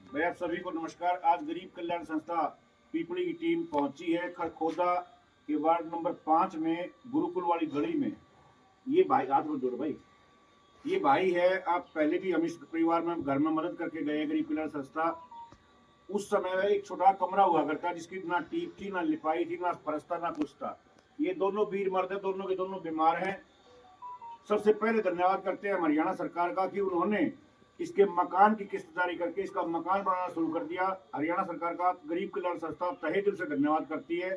भाई आप सभी को नमस्कार। आज गरीब कल्याण संस्था पीपली की टीम पहुंची है खरखोदा के वार्ड नंबर 5 में गुरुकुल वाली गली में। ये भाई हाथ मत जोड़ो भाई, ये भाई है। आप पहले भी हम इस परिवार में घर में मदद करके गए गरीब कल्याण संस्था। उस समय में एक छोटा कमरा हुआ करता जिसकी ना टीप थी, ना लिपाई थी, ना फर्श था, ना कुछ था। ये दोनों वीर मर्द है, दोनों के दोनों बीमार हैं। सबसे पहले धन्यवाद करते हैं हरियाणा सरकार का कि उन्होंने इसके मकान की किस्त जारी करके इसका मकान बनाना शुरू कर दिया। हरियाणा सरकार का गरीब कल्याण संस्था तहे दिल से धन्यवाद करती है।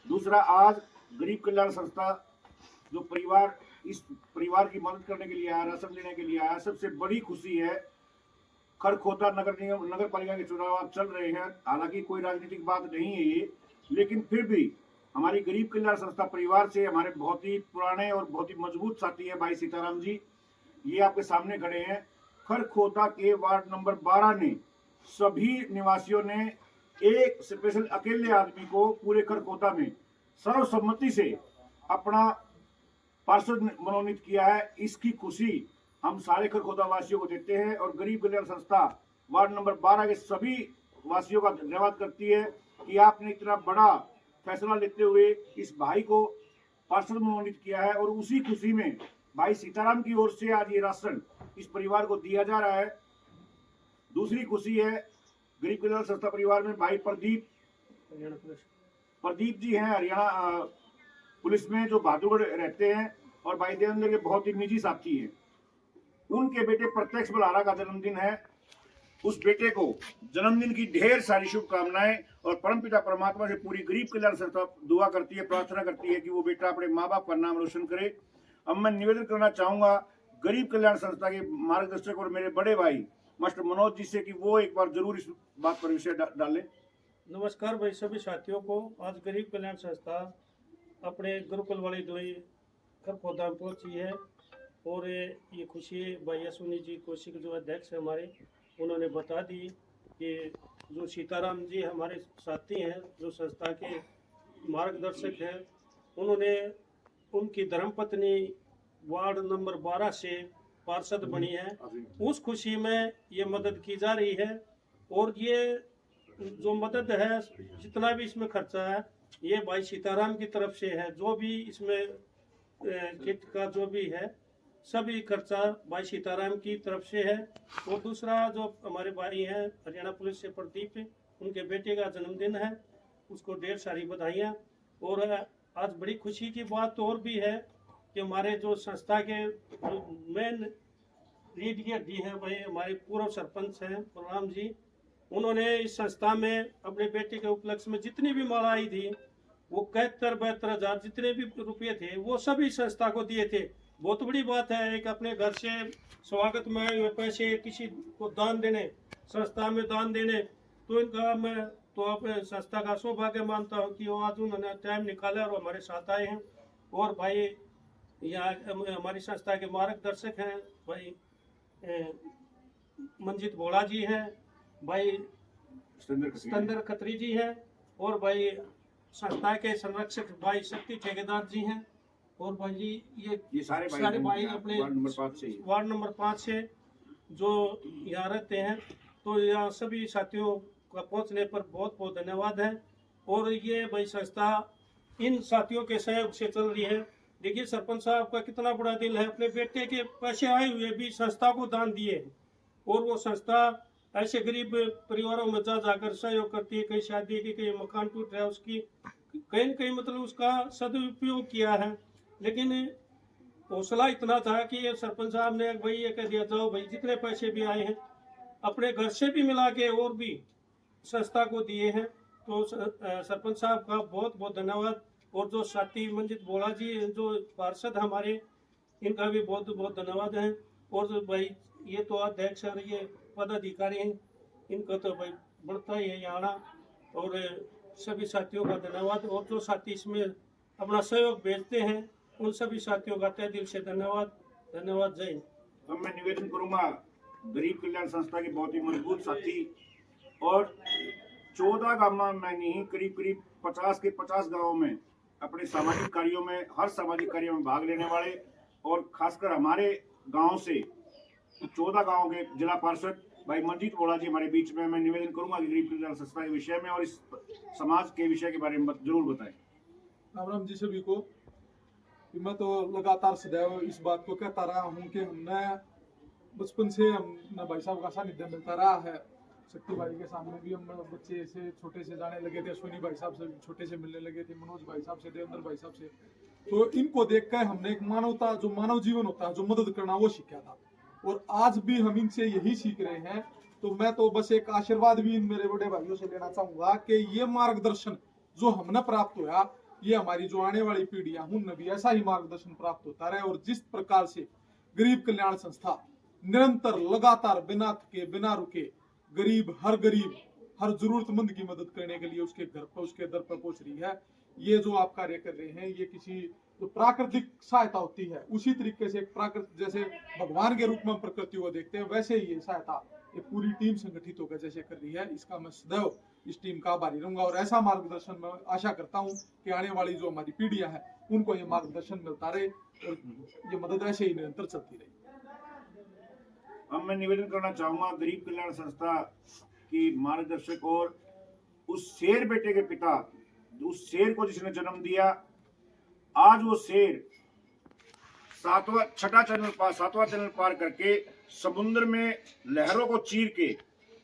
दूसरा, आज गरीब कल्याण संस्था जो परिवार इस परिवार की मदद करने के लिए आया, राशन देने के लिए आया, सबसे बड़ी खुशी है। खरखोदा नगर निगम नगर पालिका के चुनाव चल रहे हैं, हालांकि कोई राजनीतिक बात नहीं है ये, लेकिन फिर भी हमारी गरीब कल्याण संस्था परिवार से हमारे बहुत ही पुराने और बहुत ही मजबूत साथी है भाई सीताराम जी। ये आपके सामने खड़े हैं। खरखोदा के वार्ड नंबर 12 ने सभी निवासियों ने एक स्पेशल अकेले आदमी को पूरे खरखोदा में सर्वसम्मति से अपना पार्षद मनोनीत किया है। इसकी खुशी हम सारे खरखोदा वासियों को देते हैं और गरीब कल्याण संस्था वार्ड नंबर 12 के सभी वासियों का धन्यवाद करती है कि आपने इतना बड़ा फैसला लेते हुए इस भाई को पार्षद मनोनीत किया है। और उसी खुशी में भाई सीताराम की ओर से आज ये राशन इस परिवार को दिया जा रहा है। दूसरी खुशी है गरीब कल्याण संस्था परिवार में भाई प्रदीप जी हैं, हरियाणा पुलिस में जो बहादुरगढ़ रहते हैं और भाई देवेंद्र के बहुत ही निजी साथी हैं। उनके बेटे प्रत्यक्ष बल्हारा का जन्मदिन है। उस बेटे को जन्मदिन की ढेर सारी शुभकामनाएं और परमपिता परमात्मा से पूरी गरीब कल्याण संस्था दुआ करती है, प्रार्थना करती है कि वो बेटा अपने माँ बाप का नाम रोशन करे। अब मैं निवेदन करना चाहूंगा गरीब कल्याण संस्था के मार्गदर्शक और मेरे बड़े भाई मास्टर मनोज जी से कि वो एक बार जरूर इस बात पर विषय डालें। नमस्कार भाई सभी साथियों को। आज गरीब कल्याण संस्था अपने गुरुकुल वाली दोई खरखोदा में पहुंची है और ये खुशी भाई अश्विनी जी कोशिक जो अध्यक्ष है हमारे, उन्होंने बता दी कि जो सीताराम जी हमारे साथी हैं, जो संस्था के मार्गदर्शक हैं, उन्होंने उनकी धर्मपत्नी वार्ड नंबर 12 से पार्षद बनी है। उस खुशी में ये मदद की जा रही है और ये जो मदद है, जितना भी इसमें खर्चा है, ये भाई सीताराम की तरफ से है। जो भी इसमें किट का जो भी है, सभी खर्चा भाई सीताराम की तरफ से है। और दूसरा जो हमारे भाई हैं हरियाणा पुलिस से प्रदीप, उनके बेटे का जन्मदिन है, उसको ढेर सारी बधाइयाँ। और आज बड़ी खुशी की बात और भी है कि हमारे जो संस्था के मेन लीड की हड्डी है भाई हमारे पूर्व सरपंच हैं बलराम जी, उन्होंने इस संस्था में अपने बेटे के उपलक्ष्य में जितनी भी माला आई थी, वो 71-72 हजार जितने भी रुपये थे वो सभी संस्था को दिए थे। बहुत बड़ी बात है, एक अपने घर से स्वागत में आए हुए पैसे किसी को दान देने, संस्था में दान देने, तो इनका मैं तो अपने संस्था का सौभाग्य मानता हूँ कि वो आज उन्होंने टाइम निकाला और हमारे साथ आए हैं। और भाई यहाँ हमारी संस्था के मार्गदर्शक हैं भाई मंजित बोड़ा जी हैं, भाई स्तंदर खत्री जी हैं, और भाई संस्था के संरक्षक भाई शक्ति ठेकेदार जी हैं। और भाई जी ये सारे भाई अपने वार्ड नंबर 5 से जो यहाँ रहते हैं, तो यहाँ सभी साथियों का पहुँचने पर बहुत बहुत धन्यवाद है। और ये भाई संस्था इन साथियों के सहयोग से चल रही है। देखिए सरपंच साहब का कितना बड़ा दिल है, अपने बेटे के पैसे आए हुए भी संस्था को दान दिए हैं। और वो संस्था ऐसे गरीब परिवारों में जा जाकर सहयोग करती है। कहीं शादी की, कहीं मकान टूट रहा है, उसकी कहीं न कहीं मतलब उसका सदुपयोग किया है। लेकिन हौसला इतना था कि ये सरपंच साहब ने भाई ये कह दिया, जाओ भाई जितने पैसे भी आए हैं अपने घर से भी मिला के और भी संस्था को दिए हैं। तो सरपंच साहब का बहुत बहुत धन्यवाद। और जो साथी मंजित बोला जी जो पार्षद हमारे, इनका भी बहुत बहुत धन्यवाद है। और जो भाई ये तो अध्यक्ष और ये पदाधिकारी हैं, इनका तो भाई बढ़ता ही है यहाँ। और सभी साथियों का धन्यवाद। और जो साथी इसमें अपना सहयोग भेजते हैं, उन सभी साथियों का तहे दिल से धन्यवाद। धन्यवाद, जय हिंद। अब मैं निवेदन करूंगा गरीब कल्याण संस्था के बहुत ही मजबूत साथी और 14 गाँव में नहीं, करीब करीब 50 के 50 गाँवों में अपने सामाजिक कार्यों में, हर सामाजिक कार्यों में भाग लेने वाले, और खासकर हमारे गांव से 14 गांवों के जिला पार्षद भाई मनजीत बोला जी हमारे बीच में। मैं निवेदन करूंगा कि गरीब कल्याण संस्था के विषय में और इस समाज के विषय के बारे में जरूर बताएं। राम राम जी सभी को। कि मैं तो लगातार सदैव इस बात को कहता रहा हूँ कि हमने बचपन से हमने भाई साहब का सानिध्य मिलता रहा है। शक्ति भाई के सामने भी हम बच्चे से छोटे से जाने लगे थे, अश्विनी भाई साहब से छोटे से मिलने लगे थे, मनोज भाई साहब से, देवेंद्र भाई साहब से। तो इनको देख कर हमने एक मानवता, जो मानव जीवन होता है, जो मदद करना, वो सीखा था। और आज भी हम इनसे यही सीख रहे हैं। तो मैं तो बस एक आशीर्वाद भी इन मेरे बड़े भाइयों से लेना चाहूंगा कि ये मार्गदर्शन जो हमने प्राप्त हुआ, ये हमारी जो आने वाली पीढ़ियां उनमें भी ऐसा ही मार्गदर्शन प्राप्त होता रहे। और जिस प्रकार से गरीब कल्याण संस्था निरंतर लगातार बिना थके बिना रुके गरीब हर जरूरतमंद की मदद करने के लिए उसके घर पर, उसके दर पर पहुंच रही है। ये जो आप कार्य कर रहे हैं, ये किसी जो प्राकृतिक सहायता होती है, उसी तरीके से प्राकृतिक, जैसे भगवान के रूप में हम प्रकृति को देखते हैं, वैसे ही ये सहायता ये पूरी टीम संगठित होकर जैसे कर रही है, इसका मैं सदैव इस टीम का आभारी रहूंगा। और ऐसा मार्गदर्शन मैं आशा करता हूँ कि आने वाली जो हमारी पीढ़ियां हैं उनको ये मार्गदर्शन मिलता रहे और ये मदद ऐसे ही निरंतर चलती रहे। अब मैं निवेदन करना चाहूंगा गरीब कल्याण संस्था की मार्गदर्शक और उस शेर बेटे के पिता, उस शेर को जिसने जन्म दिया, आज वो शेर सातवां चैनल पार करके समुद्र में लहरों को चीर के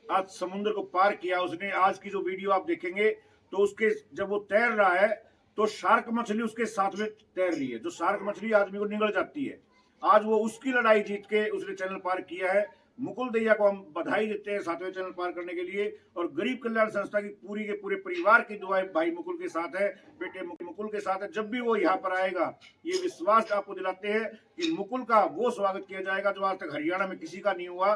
आज समुद्र को पार किया उसने। आज की जो वीडियो आप देखेंगे तो उसके जब वो तैर रहा है तो शार्क मछली उसके साथ में तैर रही है। जो शार्क मछली आदमी को निगल जाती है, आज वो उसकी लड़ाई जीत के उसने चैनल पार किया है। मुकुल दैया को हम बधाई देते हैं 7वें चैनल पार करने के लिए। और गरीब कल्याण संस्था की पूरी के पूरे परिवार की दुआएं भाई मुकुल के साथ है, बेटे मुकुल के साथ है। जब भी वो यहाँ पर आएगा, ये विश्वास आपको दिलाते हैं कि मुकुल का वो स्वागत किया जाएगा जो आज तक हरियाणा में किसी का नहीं हुआ।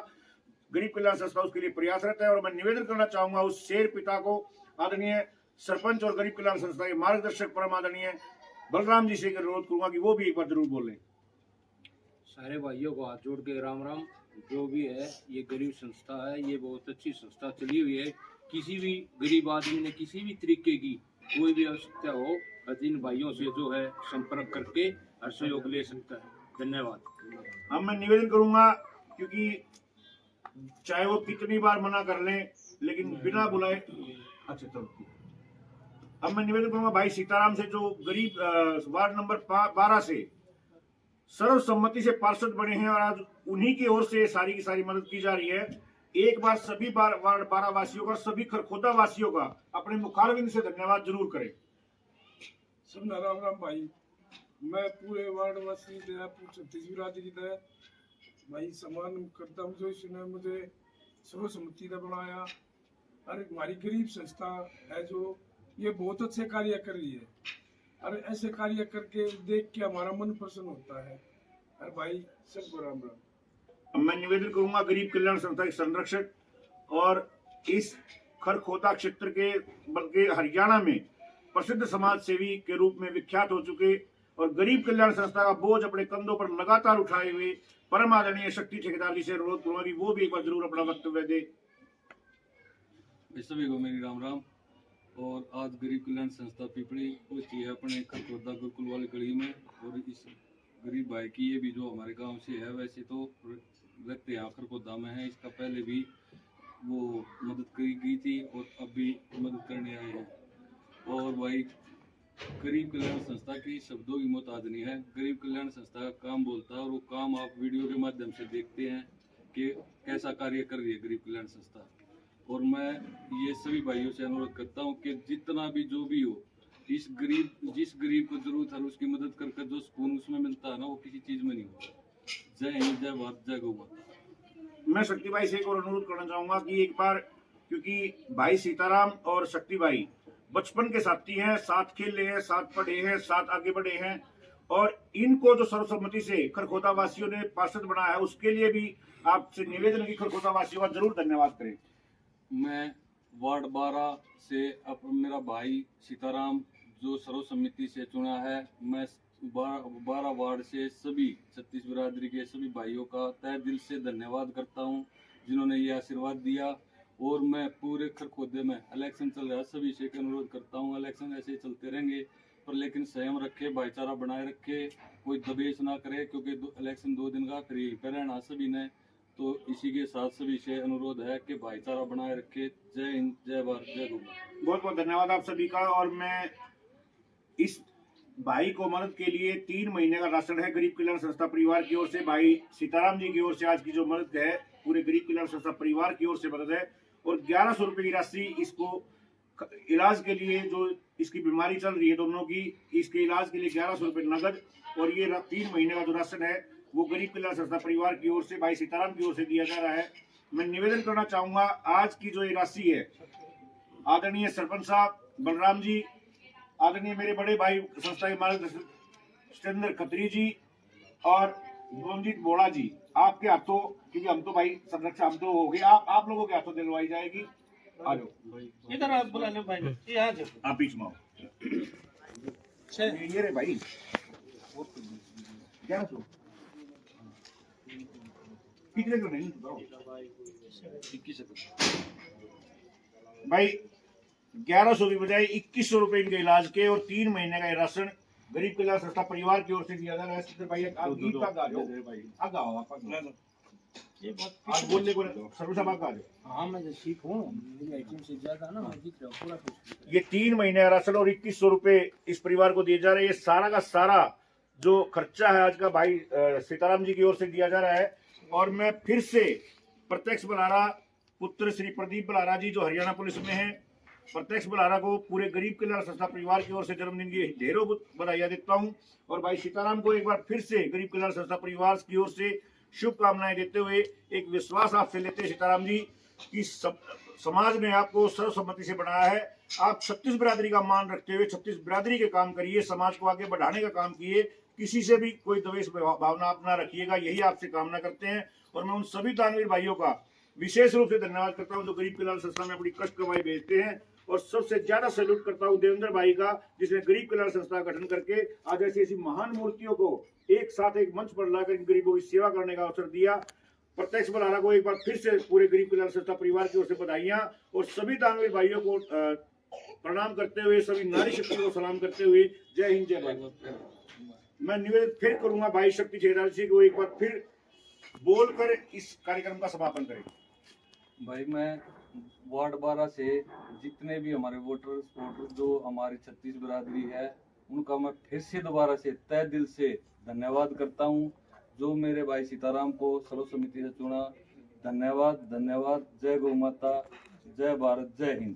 गरीब कल्याण संस्था उसके लिए प्रयासरत है। और मैं निवेदन करना चाहूंगा उस शेर पिता को, आदरणीय सरपंच और गरीब कल्याण संस्था के मार्गदर्शक परम आदरणीय बलराम जी से अनुरोध करूंगा कि वो भी एक बार जरूर बोलें। सारे भाइयों को हाथ जोड़ के राम राम। जो भी है, ये गरीब संस्था है, ये बहुत अच्छी संस्था चली हुई है। किसी भी गरीब आदमी ने किसी भी तरीके की कोई भी आवश्यकता हो, इन भाइयों से जो है संपर्क करके हर सहयोग ले सकता है। धन्यवाद। अब मैं निवेदन करूंगा, क्योंकि चाहे वो कितनी बार मना कर लें लेकिन बिना बुलाए, अच्छा चलो। अब मैं निवेदन करूंगा भाई सीताराम से, जो गरीब वार्ड नंबर 12 से सर्वसम्मति से पार्षद बने हैं और आज उन्हीं की ओर से सारी की सारी मदद की जा रही है। एक बार सभी वार्ड 12 वासियों का, सभी खरखोदा वासियों का अपने मुखारबिंद से धन्यवाद जरूर करें। सब राम राम भाई। मैं पूरे वार्ड वासी छत्तीस बिरादरी का भाई सम्मान करता हूँ जो इसने मुझे सर्वसम्मति का बनाया। और हमारी गरीब संस्था है जो ये बहुत अच्छे कार्य कर रही है, और ऐसे कार्य करके देख के हमारा मन प्रसन्न होता है। और भाई सबको राम राम। मैं निवेदन करूंगा गरीब कल्याण संस्था के संरक्षक और इस खरखोदा क्षेत्र के बल्कि हरियाणा में प्रसिद्ध समाज सेवी के रूप में विख्यात हो चुके और गरीब कल्याण संस्था का बोझ अपने कंधों पर लगातार उठाए हुए परम आदरणीय शक्ति ठेकेदार जी से अनुरोध करूंगा कि वो भी एक बार जरूर अपना वक्तव्य दे। सभी को मेरी राम राम। और आज गरीब कल्याण संस्था पिपली पहुंची है अपने खरखोदा गुरुकुल वाली गली में। और इस गरीब भाई की ये भी जो हमारे गांव से है, वैसे तो रहते यहाँ खरखोदा में है, इसका पहले भी वो मदद करी गई थी और अब भी मदद करने आए हैं। और भाई गरीब कल्याण संस्था की शब्दों की मोहताज नहीं है। गरीब कल्याण संस्था का काम बोलता है और वो काम आप वीडियो के माध्यम से देखते हैं कि कैसा कार्य कर रही है गरीब कल्याण संस्था। और मैं ये सभी भाइयों से अनुरोध करता हूँ कि जितना भी जो भी हो, जिस गरीब को जरूरत है उसकी मदद करके जो सुकून उसमें मिलता है ना, वो किसी चीज में नहीं होता। जय हिंद, जय भारत, जय गौ माता। मैं शक्ति भाई से एक और अनुरोध करना चाहूंगा कि एक बार, क्योंकि भाई सीताराम और शक्ति भाई बचपन के साथी हैं, साथ खेले हैं, साथ पढ़े हैं, साथ आगे बढ़े हैं। और इनको जो सर्वसम्मति से खरखोदा वासियों ने पार्षद बनाया है, उसके लिए भी आपसे निवेदन है कि खरखोदा वासियों का जरूर धन्यवाद करें। मैं वार्ड 12 से मेरा भाई सीताराम जो सर्वसम्मति से चुना है, मैं 12 वार्ड से सभी 36 बिरादरी के सभी भाइयों का तहे दिल से धन्यवाद करता हूं जिन्होंने ये आशीर्वाद दिया। और मैं पूरे खरखोदे में इलेक्शन चल रहा है, सभी से अनुरोध करता हूं, इलेक्शन ऐसे ही चलते रहेंगे पर लेकिन संयम रखे, भाईचारा बनाए रखे, कोई दबेश ना करे, क्योंकि इलेक्शन 2 दिन का फिर यहीं पर रहना सभी ने। तो इसी के साथ सभी से अनुरोध है कि भाईचारा बनाए रखे। जय हिंद, जय भारत, जय गौ माता। बहुत बहुत धन्यवाद आप सभी का। और मैं इस भाई को मदद के लिए 3 महीने का राशन है गरीब कल्याण संस्था परिवार की ओर से, भाई सीताराम जी की ओर से आज की जो मदद है पूरे गरीब कल्याण संस्था परिवार की ओर से मदद है। और 1100 रुपए की राशि इसको इलाज के लिए, जो इसकी बीमारी चल रही है दोनों की, इसके इलाज के लिए 1100 रुपए नगद और ये 3 महीने का जो राशन है वो गरीब कल्याण संस्था परिवार की ओर से भाई सीताराम की ओर से दिया जा रहा है। मैं निवेदन करना चाहूंगा, आज की जो ये राशि है आदरणीय सरपंच साहब बलराम जी, आदरणीय मेरे बड़े भाई संस्था के मार्गदर्शक सतेंद्र खत्री जी और गोमजीत बोड़ा जी, आपके हाथों, क्योंकि हम तो भाई संरक्षा हम तो हो गए, आप लोगों के हाथों दिलवाई जाएगी। आ जाओ इधर आप बुला लो भाई, ये आ जाओ आप बीच में आओ। ये रे भाई 1100 कितने को नहीं भाई 1100 की बजाय 2100 रुपए इनके इलाज के और 3 महीने का ये राशन गरीब कल्याण संस्था परिवार की ओर से दिया जा रहा है। भाई आप गीत का गा जाओ भाई, आगे आओ आप ये बहुत आज बोलने को सर्व सभा का आ जाओ। हाँ मैं ठीक हूँ, मेरी आइटम से ज्यादा ना मैं जीत रहा हूँ पूरा कुछ। ये 3 महीने का राशन और 2100 रुपए इस परिवार को दिए जा रहे हैं। ये सारा का सारा जो खर्चा है आज का भाई सीताराम जी की ओर से दिया जा रहा है। और मैं फिर से प्रत्यक्ष बलारा पुत्र श्री प्रदीप बलारा जी जो हरियाणा पुलिस में है, प्रत्यक्ष बलारा को पूरे गरीब कल्याण संस्था परिवार की ओर से जन्मदिन की ढेरों बधाइयां देता हूं। और भाई सीताराम को एक बार फिर से गरीब कल्याण संस्था परिवार की ओर से शुभकामनाएं देते हुए एक विश्वास आपसे लेते हैं सीताराम जी कि समाज ने आपको सर्वसम्मति से बनाया है। आप 36 बिरादरी का मान रखते हुए 36 बिरादरी के काम करिए, समाज को आगे बढ़ाने का काम किए, किसी से भी कोई द्वेष भावना आप ना रखिएगा, यही आपसे कामना करते हैं। और मैं उन सभी दानवीर भाइयों का विशेष रूप से धन्यवाद करता हूं जो गरीब कल्याण संस्था में अपनी कष्ट कमाई भेजते हैं। और सबसे ज्यादा सैल्यूट करता हूं देवेंद्र भाई का, जिसने गरीब कल्याण संस्था का गठन करके आज ऐसी महान मूर्तियों को एक साथ एक मंच पर लाकर इन गरीबों की सेवा करने का अवसर दिया। प्रत्यक्ष बलारा को एक बार फिर से पूरे गरीब कल्याण संस्था परिवार की ओर से बधाइयां और सभी दानवीर भाइयों को प्रणाम करते हुए, सभी नारी शक्ति को सलाम करते हुए जय हिंद, जय भारत। मैं निवेदन फिर करूंगा भाई शक्ति ठेकेदार जी को एक बार फिर बोलकर इस कार्यक्रम का समापन करें। भाई मैं वार्ड 12 से जितने भी हमारे वोटर सपोर्टर जो हमारी 36 बिरादरी है उनका मैं फिर से दोबारा से तहे दिल से धन्यवाद करता हूं, जो मेरे भाई सीताराम को सर्वसम्मति से चुना। धन्यवाद, धन्यवाद। जय गौ माता, जय भारत, जय हिंद।